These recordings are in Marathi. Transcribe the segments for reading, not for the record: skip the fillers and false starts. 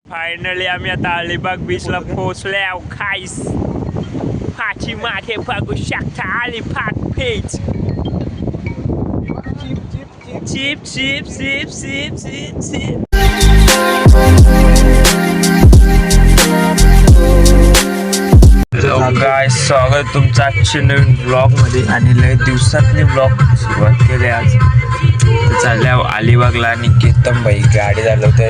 फायनली आम्ही आता अलिबाग बीचला पोहोचलो खाईस फाची मागे बघू शकता Alibag beach chip chip chip chip chip chip काय स्वागत तुमचं आजच्या नवीन ब्लॉग मध्ये आणि लय दिवसातले ब्लॉग सुरुवात केली आज चालल्या अलिबागला आणि केतन बाई गाडी चालवते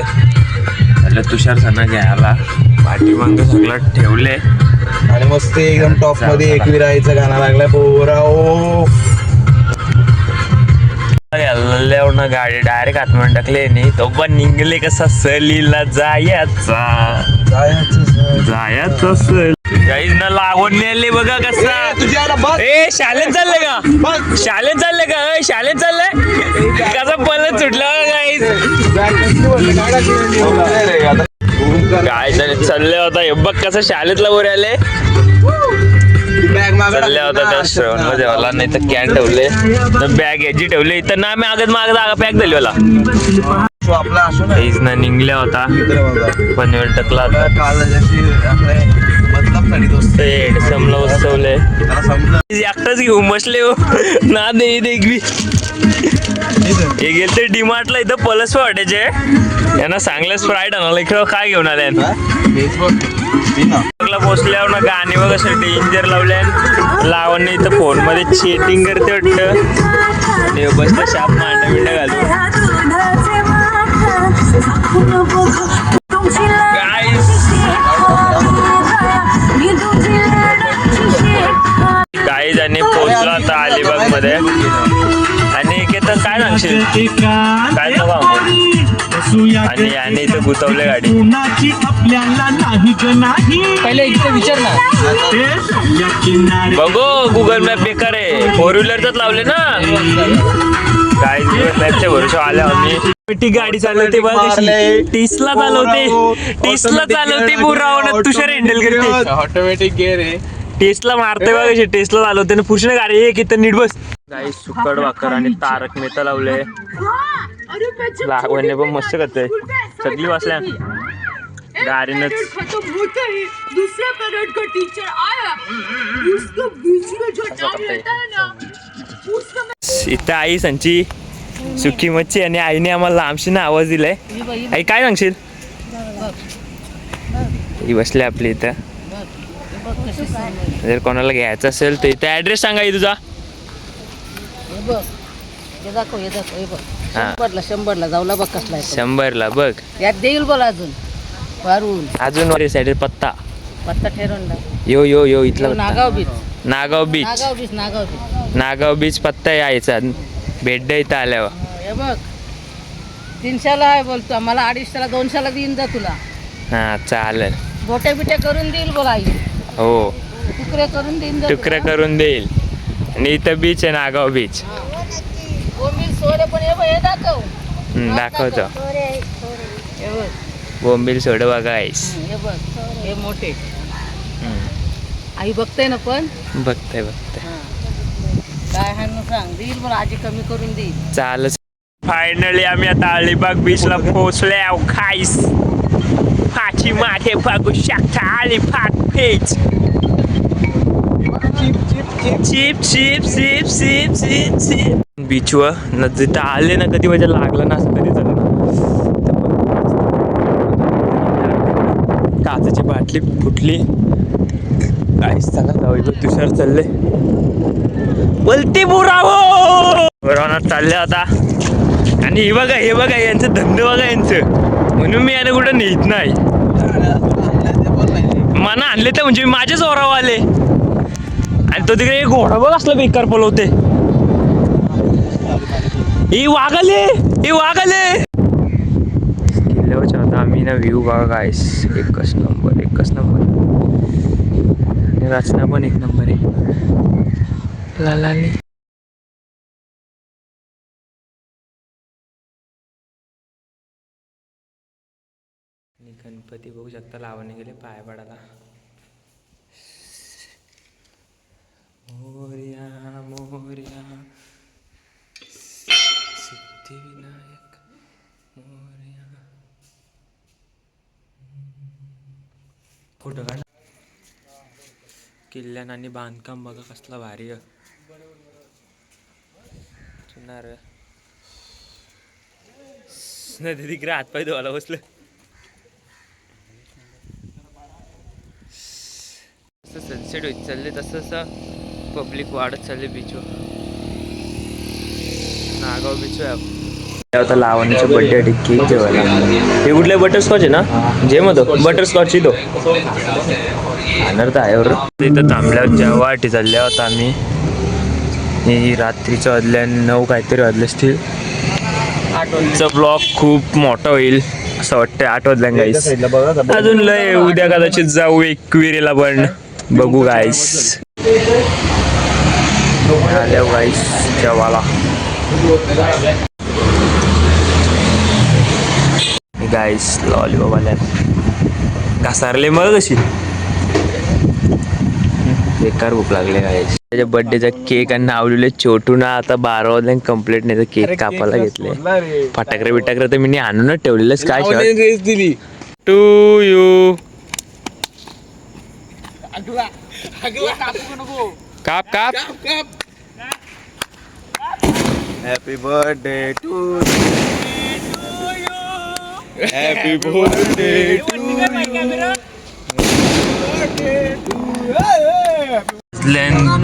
तुषार सना घ्यायला पाठीमाग सगळं ठेवले आणि मस्त एकदम टॉप मध्ये एकविराईचं गाणं लागलाय पोरा ओ गाडी डायरेक्ट आतमध्ये टाकले नाही तो पण निघले कसा सहलीला जायचा सहल काहीच ना लागून नेली बघा कसा ए शाळेत चाललंय का शाळेत चाललंय का शाळेत चाललंय कसा पलत सुटला काय चालले होता हे बघ कसं शाळेतला वर आले चालल्या होता त्या श्रवण मध्ये होला नाही तर कॅन ठेवले तर बॅग याची ठेवली इथं ना मी मागत पॅक झाली मला ना निघल्या होता पनवेल टकला हेडसमला बसवले एकटाच घेऊन बसले हो ना दे देखवी हे गेले ते डीमार्टला इथं पलस वाटायचे यांना सांगलं स्प्राईट आणाला इकडं काय घेऊन आले पोचल्यावर ना गाणी वगैरे असे डेंजर लावले लावणी इथं फोन मध्ये चेटिंग करते वाटतं बसला शाप मांडा बिंडा घालतो काही जणी पोहोचलो आता अलिबाग मध्ये आणि केतन काय सांगशील काय आणि याने इथं गुतवले गाडी पहिले इथे विचार ना बघू गुगल मॅप बेकार आहे 4 व्हीलरच लावले ना काय गुगल मॅपच्या भरोसा आल्या आम्ही गाडी चालवते बघ टीसला चालवते पुरा तुषार हँडल करते ऑटोमॅटिक गिअर आहे टेस्टला मारते बघा टेस्टला चालवते ना पुरुष गाडी एक इथं नीट बस काही सुकड वाकर आणि तारक मेहता लावले लागवणे पण मस्त करते सगळी वाचल्या गाडीनच इथं आई संची सुकी मच्छी आणि आईने आम्हाला लांबशीने आवाज दिलाय आई काय सांगशील ही बसली आपली इथं जर कोणाला घ्यायचं असेल तर इथे ऍड्रेस सांगा तुझा 100ला जाऊला बघ कसला 100ला बघ यात देईल बोल अजून वर साईड पत्ता ठेवून यो इथला नागाव बीच नागाव बीच पत्ता यायचा भेट इथं आल्यावर हे बघ 300ला आहे बोलतो मला 250ला 200ला देईन जा तुला हा चालेल गोट्या बिट्या करून देईल बोला आई हो तुकडे करून देईल आणि इथं बीच आहे नागाव बीच दाखवतो बोंबील सोड बघा हे मोठे आई बघते ना पण बघते काय आहे ना सांग देईल मला आजी कमी करून देईल चाल फायनली आम्ही आता अलिबाग बीचला पोहोचलो खाईस फाची मागे बघू शकता Alibag beach chip chip chip chip chip chip बीचवर न जिथं आले ना कधी म्हणजे लागलं ना असं कधी झालं काचाची बाटली फुटली काहीच चला जाऊ तुषार चालले बोलती बुरावो बरोबर चालले आता आणि हे बघा यांचं धंदे बघा यांचं म्हणून मी याने कुठं नेत नाही मना आणले तर म्हणजे माझेच ओराव आले आणि तो तिकडे घोडा बघ असला बेकार पलवते ही वाघाले किल्ल्यावरच्या होता आम्ही ना व्ह्यू बघा गाईस एकच नंबर आणि रचना पण 1 नंबर आहे लालाली गणपती बघू शकता लावणे गेले पाया पडायला मोरया सिद्धिविनायक मोरया फोटो काढ. किल्ल्यान आणि बांधकाम बघा कसला भारी आहे. नदी तिकडे हातपाय धुवायला बसलं. जसं सनसेट होत चालले तसं पब्लिक वाढत चालले बीचवर. नागाव बीच आहे. आता लावणीच्या बड्डे टिक्की जेवायला. हे कुठले बटरस्कॉच आहे ना? जे मग बटरस्कॉच तो आणणार आहे. इथं थांबल्यावर जेव्हा वाटी चालल्या होता आम्ही. ही रात्रीच्या वाजल्या 9 काहीतरी वाजले असतील. आजचा ब्लॉग खूप मोठा होईल असं वाटतं. 8 वाजल्या गाईस. अजून लय उद्या कदाचित जाऊ एकविरेला पण बघू गाईस. आल्या गाईस जेवाला. गाईस लॉलीपॉप आल्या. घासारले मग कशी बेकार भूक लागले गाईस. त्याच्या बर्थडेचा केक आणि आवडले छोटू ना. आता 12 वाजता कम्प्लीट नाही तर केक कापायला घेतले. फटाकडे बिटाकडे तर मी आणूनच ठेवलेलंच. काय दिली टू यू. काप काप. Happy birthday to happy birthday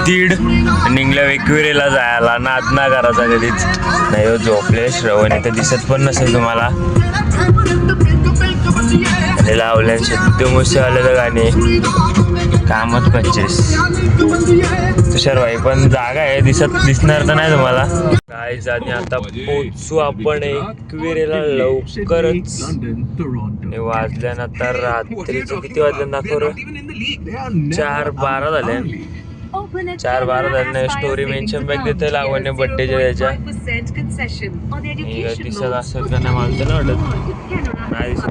दीड निघल्या एकविरेला जायला. नाद ना करायचा कधीच नाही. हो झोपले श्रवण इथं दिसत पण नसेल तुम्हाला. आणि लावल्या शुद्ध मुसेवाल्याचं गाणे कामच 25. तुषार भाई पण जागा आहे. दिसणार तर नाही तुम्हाला. काय जाणे आता पोचू आपण एकविरेला लवकरच. वाजल्यानंतर रात्रीचं किती वाजल्या दाखव. 4:12 झाले. 4:12 झाले. स्टोरी मेन्शन बॅक देते लावण्य बड्डेच्या याच्या. दिसत असेल का नाही मला तर नाही वाटत. नाही दिसत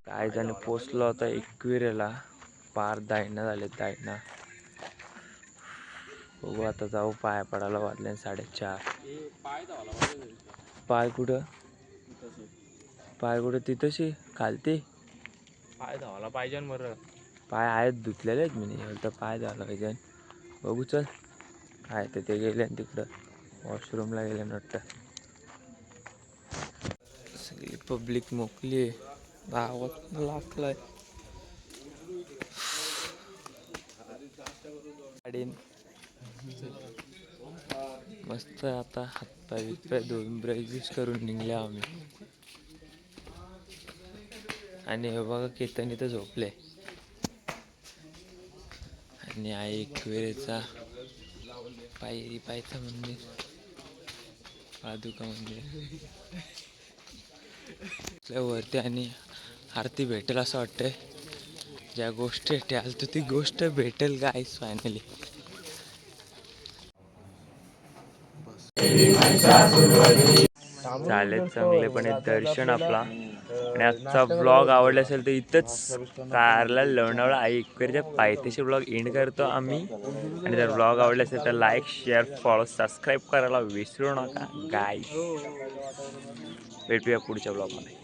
काय त्याने पोचलो होता एकविरेला. पार दायना झाले दायना. बघू आता जाऊ. पाया पडायला वाजले 4:30. पाय कुठं तिथंशी खालती. पाय धावायला पाहिजे ना बरं. पाय आहेत धुतलेले आहेत मी तर पाय धावायला पाहिजे. बघू चल काय ते गेले तिकडं वॉशरूमला गेले वाटतं. सगळी पब्लिक मोकली आहे. गावात लागलाय. मस्त आता हातपाय बितपाय धुवून ब्रश करून निघले आम्ही. आणि हे बघा केतन इथं झोपले. आणि आई एकविरेचा पायरी पायथा मंदिर पादुका मंदिर वरती. आणि आरती भेटेल असं वाटतंय. ज्या गोष्टी ठेवाल तर ती गोष्ट भेटेल गाईस फायनली. झाले चांगलेपणे दर्शन आपला. आणि आजचा ब्लॉग आवडला असेल तर इथंच कारला लोणावळा आई एकविरेच्या पायथ्याशी ब्लॉग एंड करतो आम्ही. आणि जर ब्लॉग आवडला असेल तर लाईक शेअर फॉलो सबस्क्राईब करायला विसरू नका गाईस. भेटूया पुढच्या ब्लॉगमध्ये.